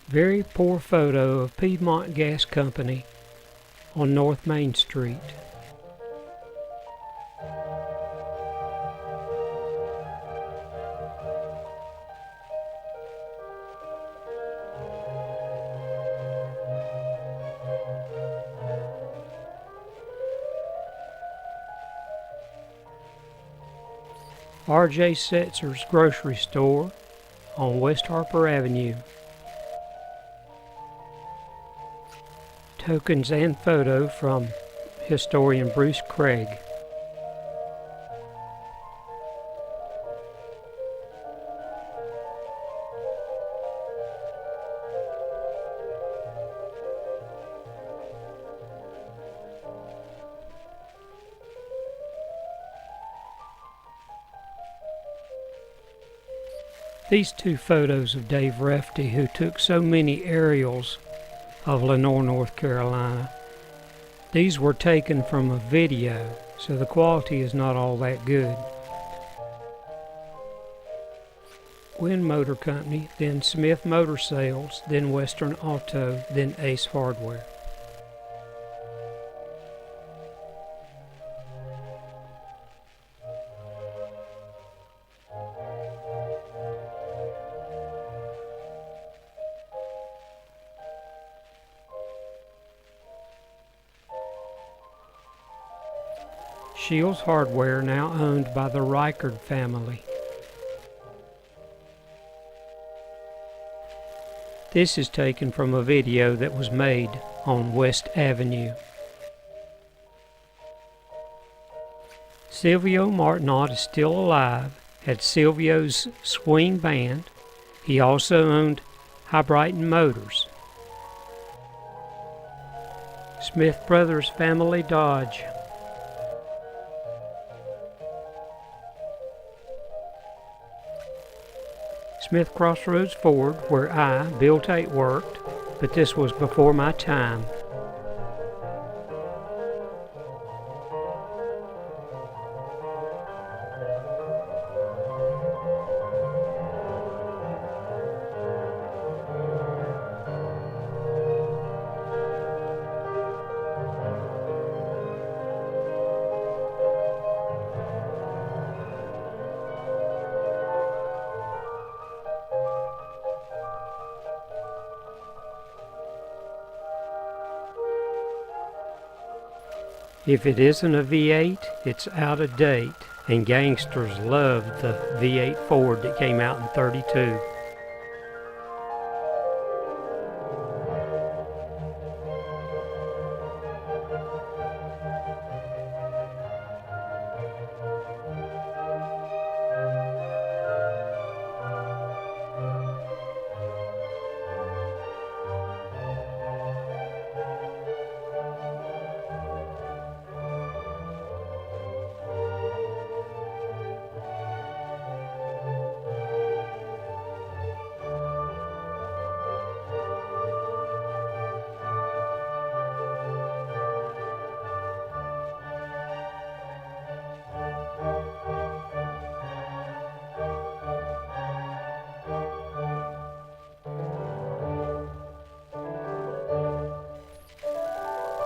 Very poor photo of Piedmont Gas Company on North Main Street. R.J. Setzer's grocery store on West Harper Avenue. Tokens and photo from historian Bruce Craig. These two photos of Dave Refty, who took so many aerials of Lenoir, North Carolina. These were taken from a video, so the quality is not all that good. Wynn Motor Company, then Smith Motor Sales, then Western Auto, then Ace Hardware. Shields Hardware, now owned by the Reichard family. This is taken from a video that was made on West Avenue. Silvio Martinot is still alive, had Silvio's swing band. He also owned High Brighton Motors. Smith Brothers Family Dodge. Smith Crossroads Ford, where I, Bill Tate, worked, but this was before my time. If it isn't a V8, it's out of date, and gangsters loved the V8 Ford that came out in '32.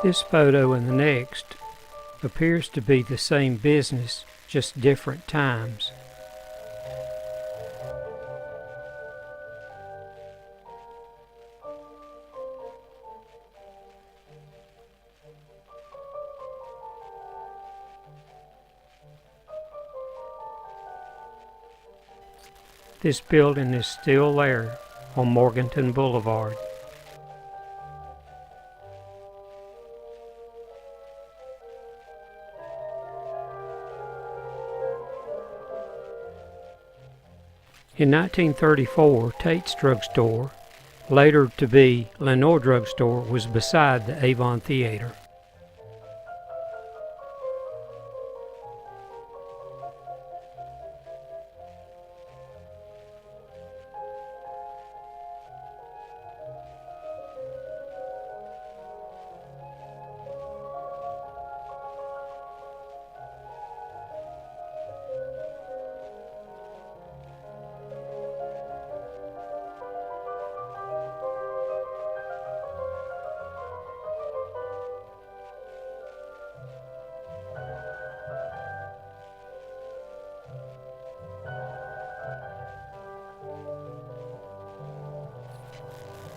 This photo and the next appears to be the same business, just different times. This building is still there on Morganton Boulevard. In 1934, Tate's drugstore, later to be Lenoir drugstore, was beside the Avon Theater.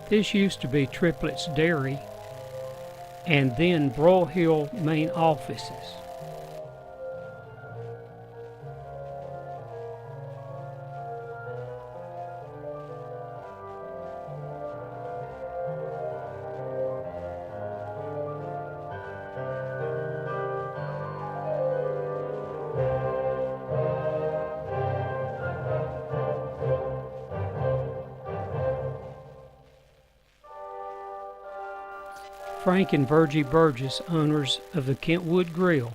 This used to be Triplets Dairy and then Broil Hill main offices. Frank and Virgie Burgess, owners of the Kentwood Grill.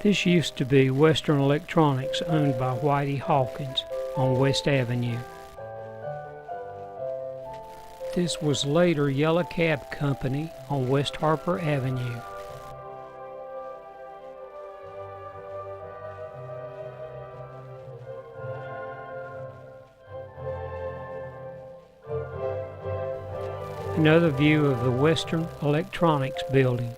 This used to be Western Electronics, owned by Whitey Hawkins on West Avenue. This was later Yellow Cab Company on West Harper Avenue. Another view of the Western Electronics building.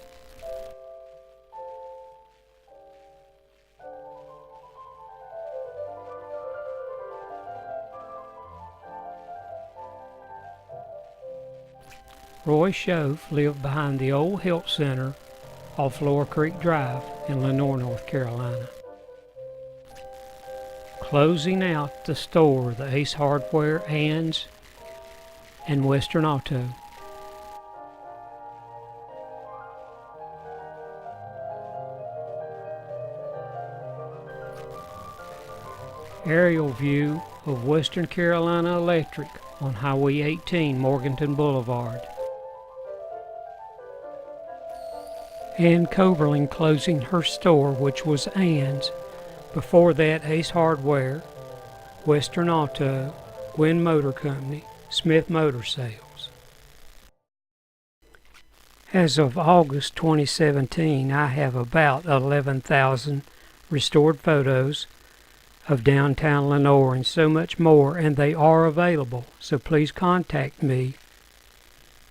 Roy Schoaf lived behind the old health center off Lower Creek Drive in Lenoir, North Carolina. Closing out the store, the Ace Hardware, Ann's, and Western Auto. Aerial view of Western Carolina Electric on Highway 18, Morganton Boulevard. Ann Coberling closing her store, which was Ann's. Before that, Ace Hardware, Western Auto, Gwynn Motor Company, Smith Motor Sales. As of August 2017, I have about 11,000 restored photos of downtown Lenoir and so much more, and they are available, so please contact me.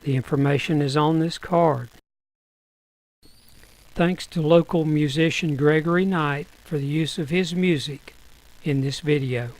The information is on this card. Thanks to local musician Gregory Knight for the use of his music in this video.